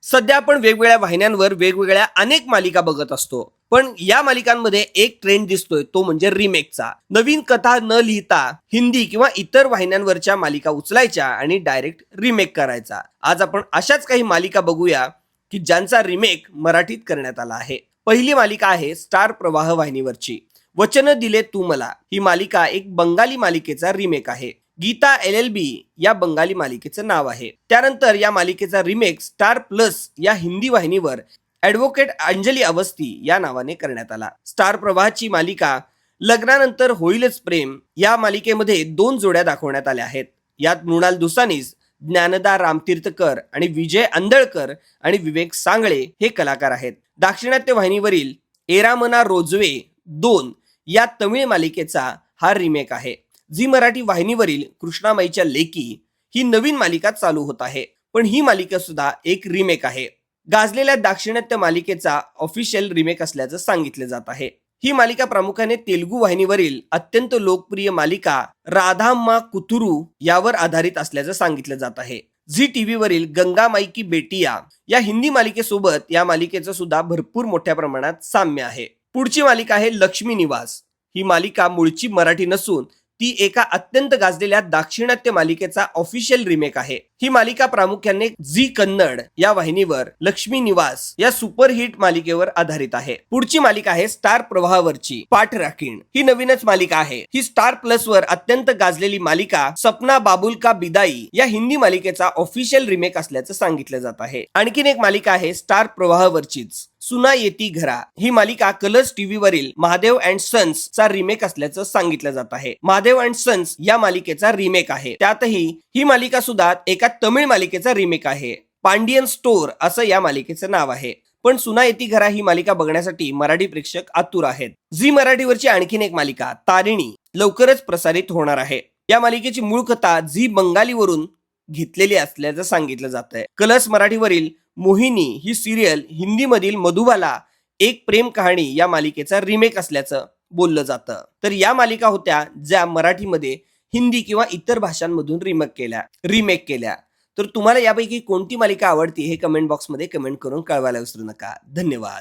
सध्या आपण वेगवेगळ्या वाहिन्यांवर वेगवेगळ्या अनेक मालिका बघत असतो. पण या मालिकांमध्ये एक ट्रेंड दिसतोय, तो म्हणजे रिमेकचा. नवीन कथा न लिहिता हिंदी किंवा इतर वाहिन्यांवरच्या मालिका उचलायच्या आणि डायरेक्ट रिमेक करायचा. आज आपण अशाच काही मालिका बघूया की ज्यांचा रिमेक मराठीत करण्यात आला आहे. पहिली मालिका आहे स्टार प्रवाह वाहिनीवरची वचन दिले तू मला. ही मालिका एक बंगाली मालिकेचा रिमेक आहे. गीता LLB या बंगाली मालिकेचं नाव आहे. त्यानंतर या मालिकेचा रिमेक स्टार प्लस या हिंदी वाहिनीवर ॲडव्होकेट अंजली अवस्थी या नावाने करण्यात आला. स्टार प्रवाहाची मालिका लग्नानंतर होईलच प्रेम या मालिकेमध्ये 2 जोड्या दाखवण्यात आल्या आहेत. यात मृणाल दुसानीस, ज्ञानदा रामतीर्थकर आणि विजय अंधळकर आणि विवेक सांगळे हे कलाकार आहेत. दाक्षिणात्य वाहिनीवरील एरामना रोजवे 2 या तमिळ मालिकेचा हा रिमेक आहे. झी मराठी वाहिनीवरील कृष्णामाईच्या लेकी ही नवीन मालिका चालू होत आहे, पण ही मालिका सुद्धा एक रिमेक आहे. गाजलेल्या दाक्षिणात्य मालिकेचा ऑफिशियल रिमेक असल्याचं सांगितलं जात आहे. ही मालिका प्रामुख्याने तेलुगू वाहिनीवरील अत्यंत लोकप्रिय मालिका राधाम्मा कुथुरू यावर आधारित असल्याचं सांगितलं जात आहे. झी टीव्ही वरील गंगा माई की बेटिया या हिंदी मालिकेसोबत या मालिकेचं सुद्धा भरपूर मोठ्या प्रमाणात साम्य आहे. पुढची मालिका आहे लक्ष्मी निवास. ही मालिका मूळची मराठी नसून ती एका अत्यंत गाजलेल्या दाक्षिणात्य मालिकेचा ऑफिशियल रिमेक आहे. ही मालिका प्रामुख्याने झी कन्नड या वाहिनीवर लक्ष्मी निवास या सुपरहिट मालिकेवर आधारित आहे. पुढची मालिका आहे स्टार प्रवाहावरची पाठ राखीण. ही नवीनच मालिका आहे. ही स्टार प्लस वर अत्यंत गाजलेली मालिका सपना बाबुल का बिदाई या हिंदी मालिकेचा ऑफिशियल रिमेक असल्याचं सांगितलं जात आहे. आणखीन एक मालिका आहे स्टार प्रवाहावरचीच सुना येती घरा. ही मालिका कलर्स टीव्ही वरील महादेव अँड सन्स चा रिमेक असल्याचं सांगितलं जात आहे. महादेव अँड सन्स या मालिकेचा रिमेक आहे. त्यातही ही मालिका सुद्धा एका तमिळ मालिकेचा रिमेक आहे. पांडियन स्टोर असं या मालिकेचं नाव आहे. पण सुना येती घरा ही मालिका बघण्यासाठी मराठी प्रेक्षक आतुर आहेत. झी मराठीवरची आणखीन एक मालिका तारिणी लवकरच प्रसारित होणार आहे. या मालिकेची मूळ कथा झी बंगालीवरून घेतलेली असल्याचं सांगितलं जात आहे. कलर्स मराठीवरील मोहिनी ही सिरियल हिंदीमधील मधुबाला एक प्रेम कहाणी या मालिकेचा रिमेक असल्याचं बोललं जातं. तर या मालिका होत्या ज्या मराठीमध्ये हिंदी किंवा इतर भाषांमधून रिमेक केल्या. तर तुम्हाला यापैकी कोणती मालिका आवडती हे कमेंट बॉक्समध्ये कमेंट करून कळवायला विसरू नका. धन्यवाद.